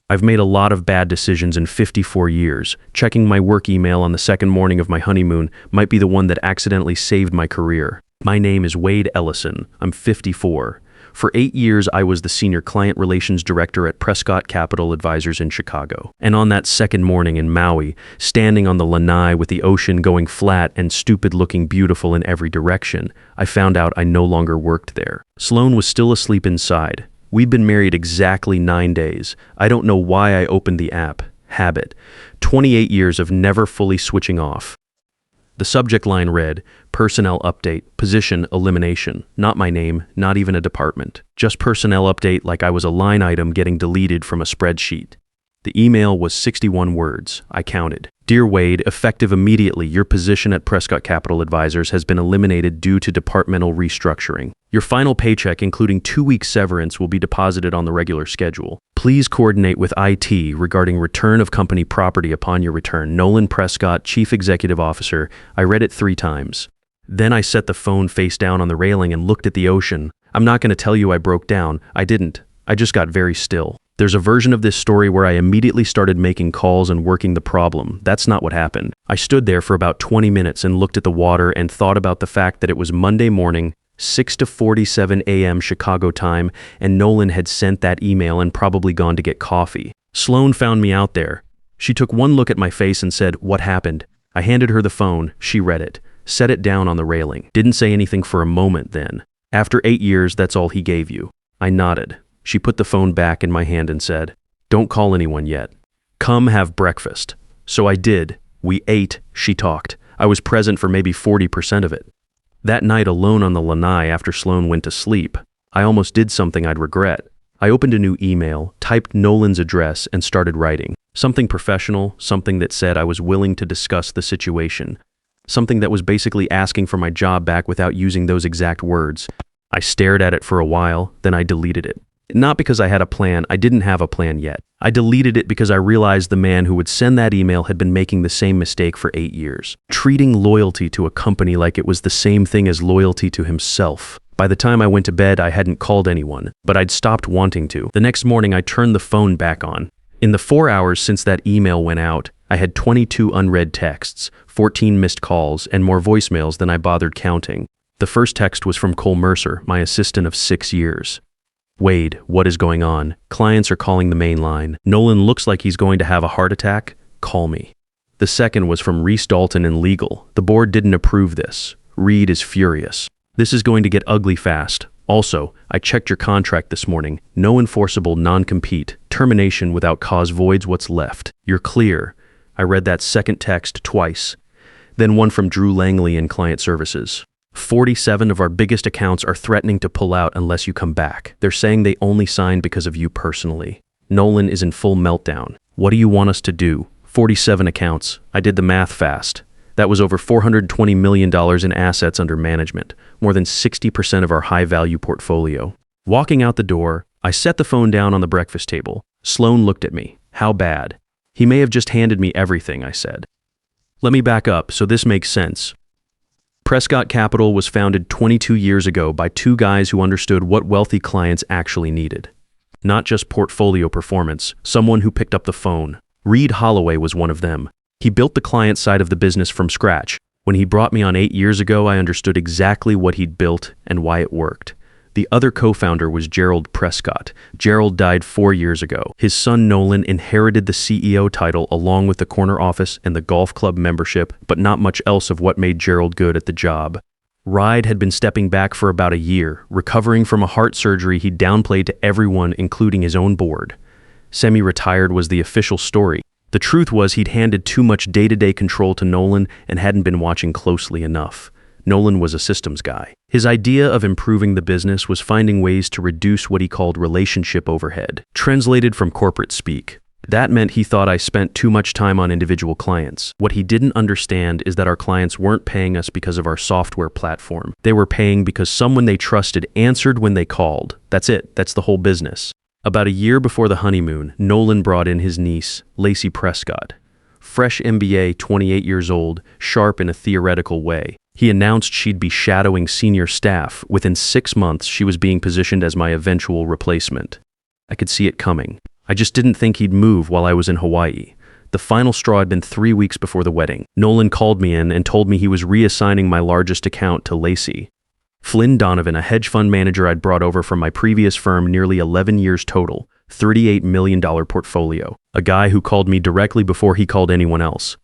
I've made a lot of bad decisions in 54 years. Checking my work email on the second morning of my honeymoon might be the one that accidentally saved my career. My name is Wade Ellison. I'm 54. For 8 years, I was the Senior Client Relations Director at Prescott Capital Advisors in Chicago. And on that second morning in Maui, standing on the lanai with the ocean going flat and stupid-looking beautiful in every direction, I found out I no longer worked there. Sloan was still asleep inside. We'd been married exactly 9 days. I don't know why I opened the app. Habit. 28 years of never fully switching off. The subject line read, personnel update, position elimination. Not my name, not even a department. Just personnel update like I was a line item getting deleted from a spreadsheet. The email was 61 words. I counted. Dear Wade, effective immediately, your position at Prescott Capital Advisors has been eliminated due to departmental restructuring. Your final paycheck, including 2 weeks severance, will be deposited on the regular schedule. Please coordinate with IT regarding return of company property upon your return. Nolan Prescott, Chief Executive Officer. I read it 3 times. Then I set the phone face down on the railing and looked at the ocean. I'm not going to tell you I broke down. I didn't. I just got very still. There's a version of this story where I immediately started making calls and working the problem. That's not what happened. I stood there for about 20 minutes and looked at the water and thought about the fact that it was Monday morning, 6:47 a.m. Chicago time, and Nolan had sent that email and probably gone to get coffee. Sloan found me out there. She took one look at my face and said, "What happened?" I handed her the phone. She read it, set it down on the railing. Didn't say anything for a moment then. After 8 years, that's all he gave you. I nodded. She put the phone back in my hand and said, "Don't call anyone yet. Come have breakfast." So I did. We ate. She talked. I was present for maybe 40% of it. That night alone on the lanai after Sloan went to sleep, I almost did something I'd regret. I opened a new email, typed Nolan's address, and started writing. Something professional, something that said I was willing to discuss the situation. Something that was basically asking for my job back without using those exact words. I stared at it for a while, then I deleted it. Not because I had a plan, I didn't have a plan yet. I deleted it because I realized the man who would send that email had been making the same mistake for 8 years. Treating loyalty to a company like it was the same thing as loyalty to himself. By the time I went to bed, I hadn't called anyone, but I'd stopped wanting to. The next morning, I turned the phone back on. In the 4 hours since that email went out, I had 22 unread texts, 14 missed calls, and more voicemails than I bothered counting. The first text was from Cole Mercer, my assistant of 6 years. "Wade, what is going on? Clients are calling the main line. Nolan looks like he's going to have a heart attack. Call me." The second was from Reese Dalton in legal. "The board didn't approve this. Reed is furious. This is going to get ugly fast. Also, I checked your contract this morning. No enforceable non-compete. Termination without cause voids what's left. You're clear." I read that second text twice. Then one from Drew Langley in client services. 47 of our biggest accounts are threatening to pull out unless you come back. They're saying they only signed because of you personally. Nolan is in full meltdown. What do you want us to do? 47 accounts. I did the math fast. That was over $420 million in assets under management, more than 60% of our high-value portfolio. Walking out the door, I set the phone down on the breakfast table. Sloan looked at me. How bad? He may have just handed me everything, I said. Let me back up so this makes sense. Prescott Capital was founded 22 years ago by 2 guys who understood what wealthy clients actually needed. Not just portfolio performance, someone who picked up the phone. Reed Holloway was one of them. He built the client side of the business from scratch. When he brought me on 8 years ago, I understood exactly what he'd built and why it worked. The other co-founder was Gerald Prescott. Gerald died 4 years ago. His son Nolan inherited the CEO title along with the corner office and the golf club membership, but not much else of what made Gerald good at the job. Ride had been stepping back for about a year, recovering from a heart surgery he downplayed to everyone, including his own board. Semi-retired was the official story. The truth was he'd handed too much day-to-day control to Nolan and hadn't been watching closely enough. Nolan was a systems guy. His idea of improving the business was finding ways to reduce what he called relationship overhead, translated from corporate speak. That meant he thought I spent too much time on individual clients. What he didn't understand is that our clients weren't paying us because of our software platform. They were paying because someone they trusted answered when they called. That's it. That's the whole business. About a year before the honeymoon, Nolan brought in his niece, Lacey Prescott. Fresh MBA, 28 years old, sharp in a theoretical way. He announced she'd be shadowing senior staff. Within 6 months, she was being positioned as my eventual replacement. I could see it coming. I just didn't think he'd move while I was in Hawaii. The final straw had been 3 weeks before the wedding. Nolan called me in and told me he was reassigning my largest account to Lacey. Flynn Donovan, a hedge fund manager I'd brought over from my previous firm, nearly 11 years total, $38 million portfolio. A guy who called me directly before he called anyone else.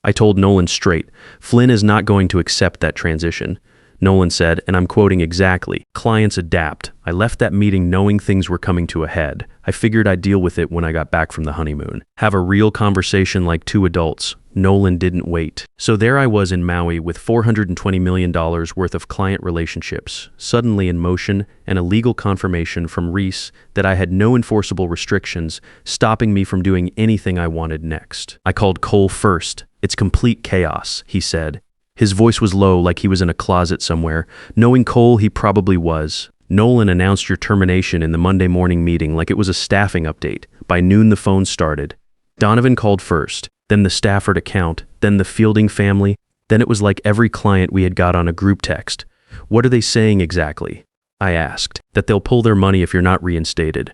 I told Nolan straight, Flynn is not going to accept that transition. Nolan said, and I'm quoting exactly, "Clients adapt. I left that meeting knowing things were coming to a head. I figured I'd deal with it when I got back from the honeymoon. Have a real conversation like two adults." Nolan didn't wait. So there I was in Maui with $420 million worth of client relationships, suddenly in motion, and a legal confirmation from Reese that I had no enforceable restrictions stopping me from doing anything I wanted next. I called Cole first. "It's complete chaos," he said. His voice was low, like he was in a closet somewhere. Knowing Cole, he probably was. "Nolan announced your termination in the Monday morning meeting like it was a staffing update. By noon, the phone started. Donovan called first, then the Stafford account, then the Fielding family. Then it was like every client we had got on a group text. What are they saying exactly?" I asked. "That they'll pull their money if you're not reinstated."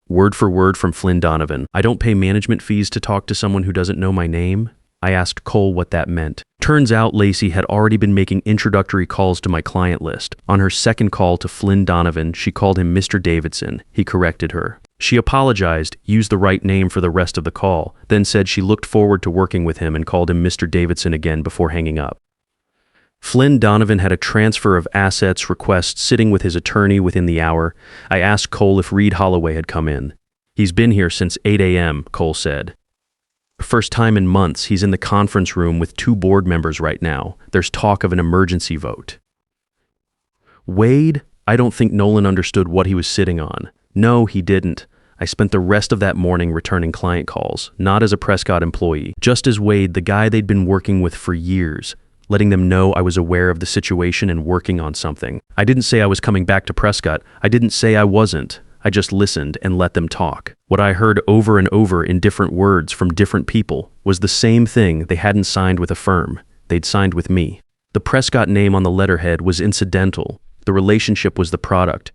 Word for word from Flynn Donovan. "I don't pay management fees to talk to someone who doesn't know my name." I asked Cole what that meant. Turns out Lacey had already been making introductory calls to my client list. On her second call to Flynn Donovan, she called him Mr. Davidson. He corrected her. She apologized, used the right name for the rest of the call, then said she looked forward to working with him and called him Mr. Davidson again before hanging up. Flynn Donovan had a transfer of assets request sitting with his attorney within the hour. I asked Cole if Reed Holloway had come in. "He's been here since 8 a.m., Cole said. "First time in months, he's in the conference room with 2 board members right now. There's talk of an emergency vote." Wade? I don't think Nolan understood what he was sitting on. No, he didn't. I spent the rest of that morning returning client calls, not as a Prescott employee, just as Wade, the guy they'd been working with for years, letting them know I was aware of the situation and working on something. I didn't say I was coming back to Prescott. I didn't say I wasn't. I just listened and let them talk. What I heard over and over in different words from different people was the same thing they hadn't signed with a firm. They'd signed with me. The Prescott name on the letterhead was incidental. The relationship was the product.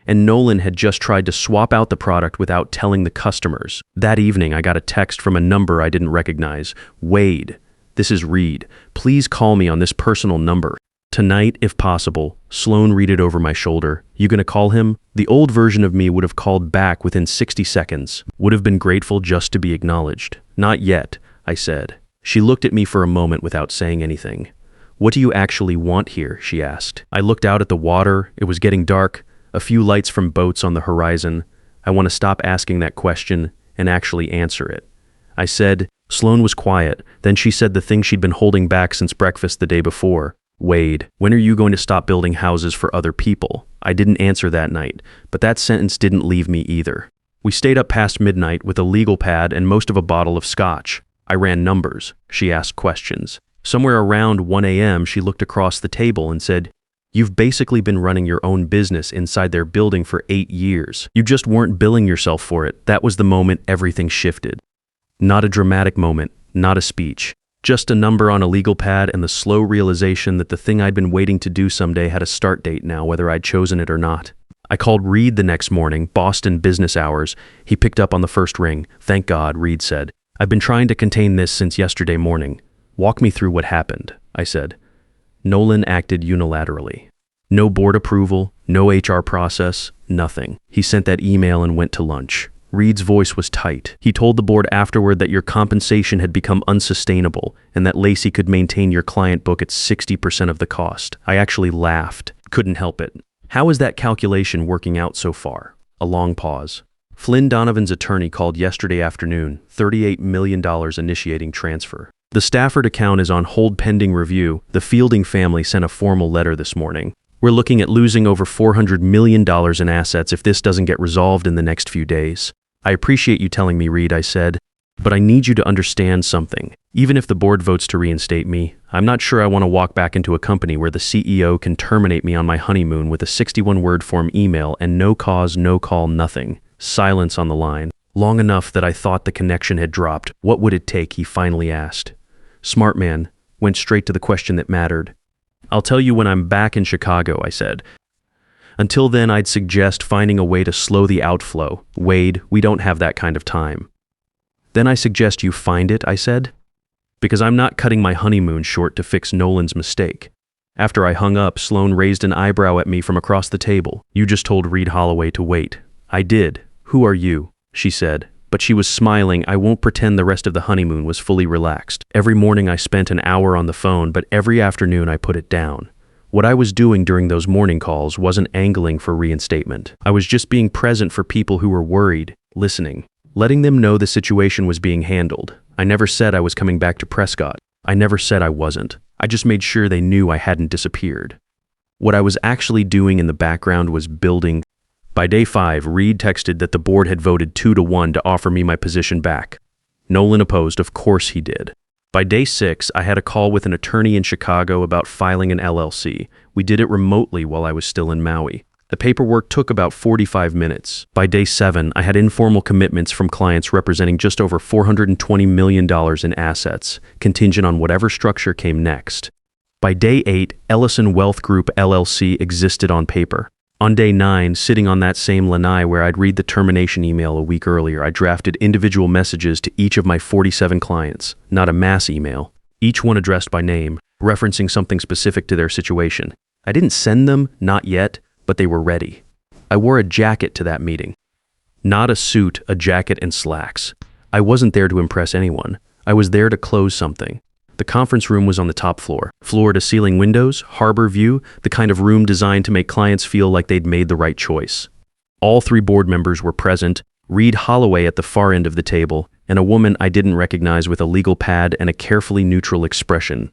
And Nolan had just tried to swap out the product without telling the customers. That evening, I got a text from a number I didn't recognize. "Wade, this is Reed. Please call me on this personal number. Tonight, if possible." Sloan read it over my shoulder. "You gonna call him?" The old version of me would have called back within 60 seconds. Would have been grateful just to be acknowledged. "Not yet," I said. She looked at me for a moment without saying anything. "What do you actually want here?" she asked. I looked out at the water. It was getting dark. A few lights from boats on the horizon. I want to stop asking that question and actually answer it. I said. Sloan was quiet. Then she said the thing she'd been holding back since breakfast the day before. "Wade, when are you going to stop building houses for other people?" I didn't answer that night, but that sentence didn't leave me either. We stayed up past midnight with a legal pad and most of a bottle of scotch. I ran numbers. She asked questions. Somewhere around 1 a.m., she looked across the table and said, "You've basically been running your own business inside their building for 8 years. You just weren't billing yourself for it." That was the moment everything shifted. Not a dramatic moment, not a speech. Just a number on a legal pad and the slow realization that the thing I'd been waiting to do someday had a start date now, whether I'd chosen it or not. I called Reed the next morning, Boston business hours. He picked up on the first ring. "Thank God," Reed said. "I've been trying to contain this since yesterday morning." "Walk me through what happened," I said. Nolan acted unilaterally. No board approval, no HR process, nothing. He sent that email and went to lunch. Reed's voice was tight. He told the board afterward that your compensation had become unsustainable and that Lacey could maintain your client book at 60% of the cost. I actually laughed. Couldn't help it. "How is that calculation working out so far?" A long pause. "Flynn Donovan's attorney called yesterday afternoon, $38 million initiating transfer. The Stafford account is on hold pending review. The Fielding family sent a formal letter this morning. We're looking at losing over $400 million in assets if this doesn't get resolved in the next few days. I appreciate you telling me, Reed," I said, "but I need you to understand something. Even if the board votes to reinstate me, I'm not sure I want to walk back into a company where the CEO can terminate me on my honeymoon with a 61-word form email and no cause, no call, nothing. Silence on the line. Long enough that I thought the connection had dropped. What would it take?" he finally asked. Smart man. Went straight to the question that mattered. "I'll tell you when I'm back in Chicago," I said. Until then, I'd suggest finding a way to slow the outflow. Wade, we don't have that kind of time. Then I suggest you find it, I said. Because I'm not cutting my honeymoon short to fix Nolan's mistake. After I hung up, Sloan raised an eyebrow at me from across the table. You just told Reed Holloway to wait. I did. Who are you? She said. But she was smiling. I won't pretend the rest of the honeymoon was fully relaxed. Every morning I spent an hour on the phone, but every afternoon I put it down. What I was doing during those morning calls wasn't angling for reinstatement. I was just being present for people who were worried, listening, letting them know the situation was being handled. I never said I was coming back to Prescott. I never said I wasn't. I just made sure they knew I hadn't disappeared. What I was actually doing in the background was building. By day 5, Reed texted that the board had voted 2-1 to offer me my position back. Nolan opposed, of course he did. By day 6, I had a call with an attorney in Chicago about filing an LLC. We did it remotely while I was still in Maui. The paperwork took about 45 minutes. By day 7, I had informal commitments from clients representing just over $420 million in assets, contingent on whatever structure came next. By day 8, Ellison Wealth Group LLC existed on paper. On day 9, sitting on that same lanai where I'd read the termination email a week earlier, I drafted individual messages to each of my 47 clients, not a mass email, each one addressed by name, referencing something specific to their situation. I didn't send them, not yet, but they were ready. I wore a jacket to that meeting. Not a suit, a jacket and slacks. I wasn't there to impress anyone. I was there to close something. The conference room was on the top floor. Floor-to-ceiling windows, harbor view, the kind of room designed to make clients feel like they'd made the right choice. All 3 board members were present, Reed Holloway at the far end of the table, and a woman I didn't recognize with a legal pad and a carefully neutral expression.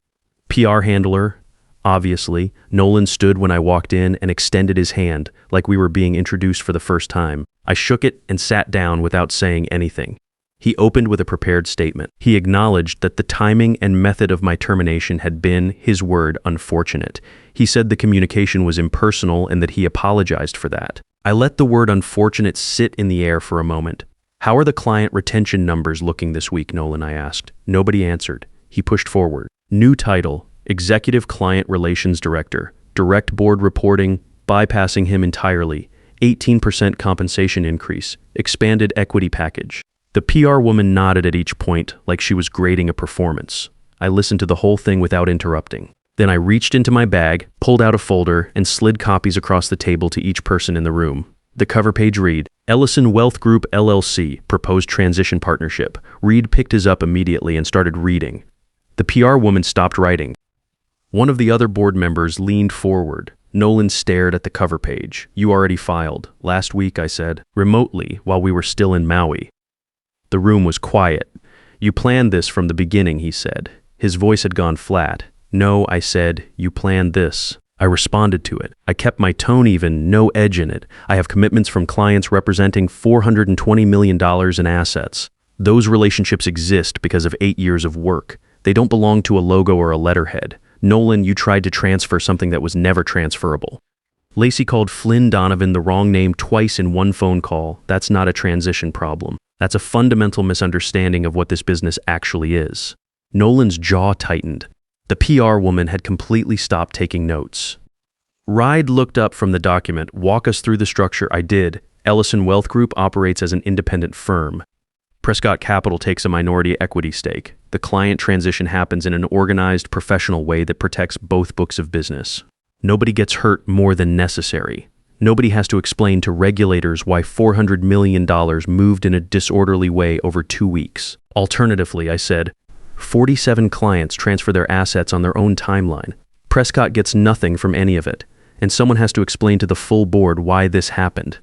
PR handler. Obviously, Nolan stood when I walked in and extended his hand, like we were being introduced for the first time. I shook it and sat down without saying anything. He opened with a prepared statement. He acknowledged that the timing and method of my termination had been, his word, unfortunate. He said the communication was impersonal and that he apologized for that. I let the word unfortunate sit in the air for a moment. How are the client retention numbers looking this week, Nolan? I asked. Nobody answered. He pushed forward. New title. Executive Client Relations Director, direct board reporting, bypassing him entirely, 18% compensation increase, expanded equity package. The PR woman nodded at each point like she was grading a performance. I listened to the whole thing without interrupting. Then I reached into my bag, pulled out a folder, and slid copies across the table to each person in the room. The cover page read, Ellison Wealth Group LLC, Proposed Transition Partnership. Reed picked his up immediately and started reading. The PR woman stopped writing. One of the other board members leaned forward. Nolan stared at the cover page. You already filed. Last week, I said, remotely, while we were still in Maui. The room was quiet. You planned this from the beginning, he said. His voice had gone flat. No, I said, you planned this. I responded to it. I kept my tone even, no edge in it. I have commitments from clients representing $420 million in assets. Those relationships exist because of 8 years of work. They don't belong to a logo or a letterhead. Nolan, you tried to transfer something that was never transferable. Lacey called Flynn Donovan the wrong name twice in one phone call. That's not a transition problem. That's a fundamental misunderstanding of what this business actually is. Nolan's jaw tightened. The PR woman had completely stopped taking notes. Ride looked up from the document. Walk us through the structure. I did. Ellison Wealth Group operates as an independent firm. Prescott Capital takes a minority equity stake. The client transition happens in an organized, professional way that protects both books of business. Nobody gets hurt more than necessary. Nobody has to explain to regulators why $400 million moved in a disorderly way over 2 weeks. Alternatively, I said, 47 clients transfer their assets on their own timeline. Prescott gets nothing from any of it, and someone has to explain to the full board why this happened.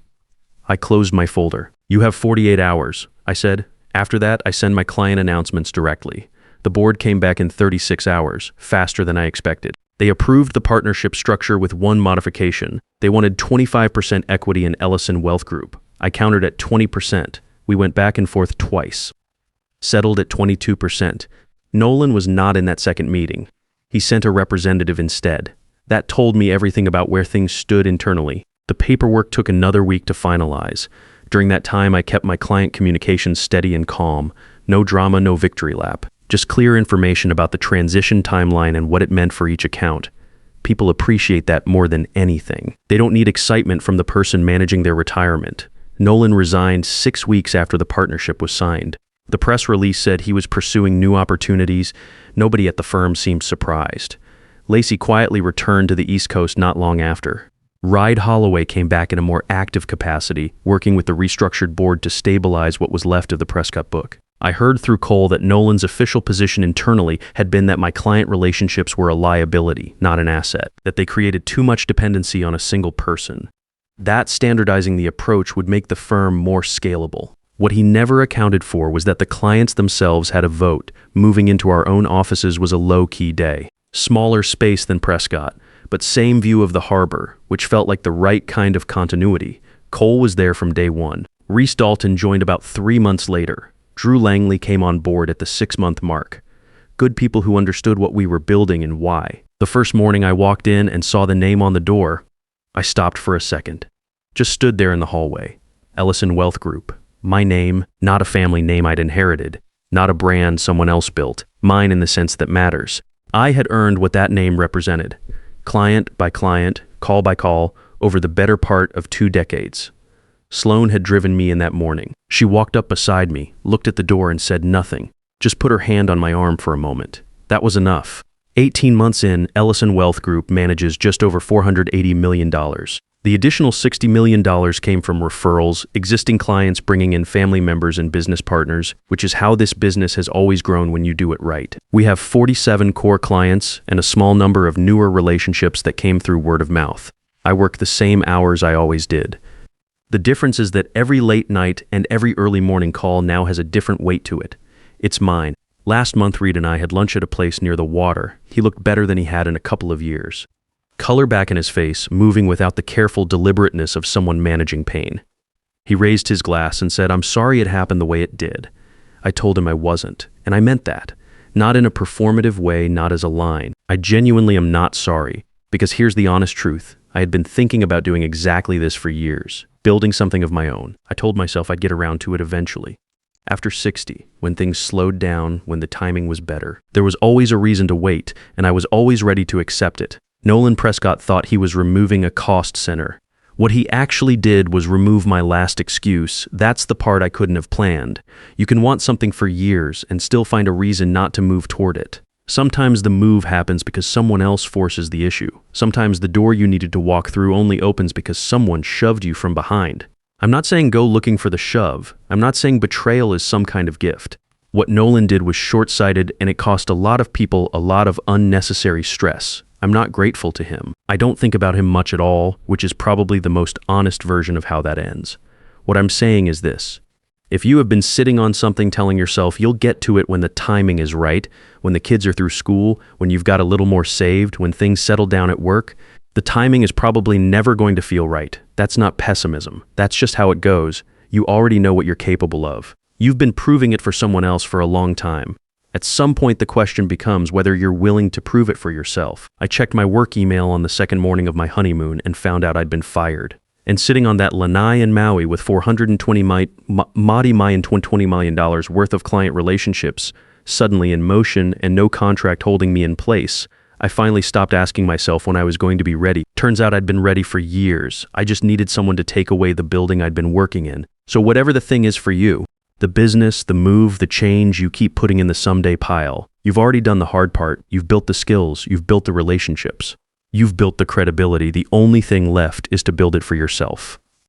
I closed my folder. You have 48 hours, I said. After that, I send my client announcements directly. The board came back in 36 hours, faster than I expected. They approved the partnership structure with one modification. They wanted 25% equity in Ellison Wealth Group. I countered at 20%. We went back and forth twice. Settled at 22%. Nolan was not in that second meeting. He sent a representative instead. That told me everything about where things stood internally. The paperwork took another week to finalize. During that time, I kept my client communications steady and calm. No drama, no victory lap. Just clear information about the transition timeline and what it meant for each account. People appreciate that more than anything. They don't need excitement from the person managing their retirement. Nolan resigned 6 weeks after the partnership was signed. The press release said he was pursuing new opportunities. Nobody at the firm seemed surprised. Lacey quietly returned to the East Coast not long after. Ride Holloway came back in a more active capacity, working with the restructured board to stabilize what was left of the Prescott book. I heard through Cole that Nolan's official position internally had been that my client relationships were a liability, not an asset, that they created too much dependency on a single person. That standardizing the approach would make the firm more scalable. What he never accounted for was that the clients themselves had a vote. Moving into our own offices was a low-key day. Smaller space than Prescott, but same view of the harbor, which felt like the right kind of continuity. Cole was there from day one. Reese Dalton joined about 3 months later. Drew Langley came on board at the 6-month mark. Good people who understood what we were building and why. The first morning I walked in and saw the name on the door, I stopped for a second. Just stood there in the hallway. Ellison Wealth Group. My name, not a family name I'd inherited, not a brand someone else built, mine in the sense that matters. I had earned what that name represented, client by client, call by call, over the better part of 2 decades. Sloan had driven me in that morning. She walked up beside me, looked at the door and said nothing, just put her hand on my arm for a moment. That was enough. 18 months in, Ellison Wealth Group manages just over $480 million. The additional $60 million came from referrals, existing clients bringing in family members and business partners, which is how this business has always grown when you do it right. We have 47 core clients and a small number of newer relationships that came through word of mouth. I work the same hours I always did. The difference is that every late night and every early morning call now has a different weight to it. It's mine. Last month, Reed and I had lunch at a place near the water. He looked better than he had in a couple of years. Color back in his face, moving without the careful deliberateness of someone managing pain. He raised his glass and said, "I'm sorry it happened the way it did." I told him I wasn't, and I meant that. Not in a performative way, not as a line. I genuinely am not sorry, because here's the honest truth. I had been thinking about doing exactly this for years, building something of my own. I told myself I'd get around to it eventually. After 60, when things slowed down, when the timing was better, there was always a reason to wait, and I was always ready to accept it. Nolan Prescott thought he was removing a cost center. What he actually did was remove my last excuse. That's the part I couldn't have planned. You can want something for years and still find a reason not to move toward it. Sometimes the move happens because someone else forces the issue. Sometimes the door you needed to walk through only opens because someone shoved you from behind. I'm not saying go looking for the shove. I'm not saying betrayal is some kind of gift. What Nolan did was short-sighted, and it cost a lot of people a lot of unnecessary stress. I'm not grateful to him. I don't think about him much at all, which is probably the most honest version of how that ends. What I'm saying is this. If you have been sitting on something telling yourself you'll get to it when the timing is right, when the kids are through school, when you've got a little more saved, when things settle down at work, the timing is probably never going to feel right. That's not pessimism. That's just how it goes. You already know what you're capable of. You've been proving it for someone else for a long time. At some point, the question becomes whether you're willing to prove it for yourself. I checked my work email on the second morning of my honeymoon and found out I'd been fired. And sitting on that lanai in Maui with $420 million worth of client relationships, suddenly in motion and no contract holding me in place, I finally stopped asking myself when I was going to be ready. Turns out I'd been ready for years. I just needed someone to take away the building I'd been working in. So whatever the thing is for you, the business, the move, the change you keep putting in the someday pile, you've already done the hard part. You've built the skills. You've built the relationships. You've built the credibility. The only thing left is to build it for yourself.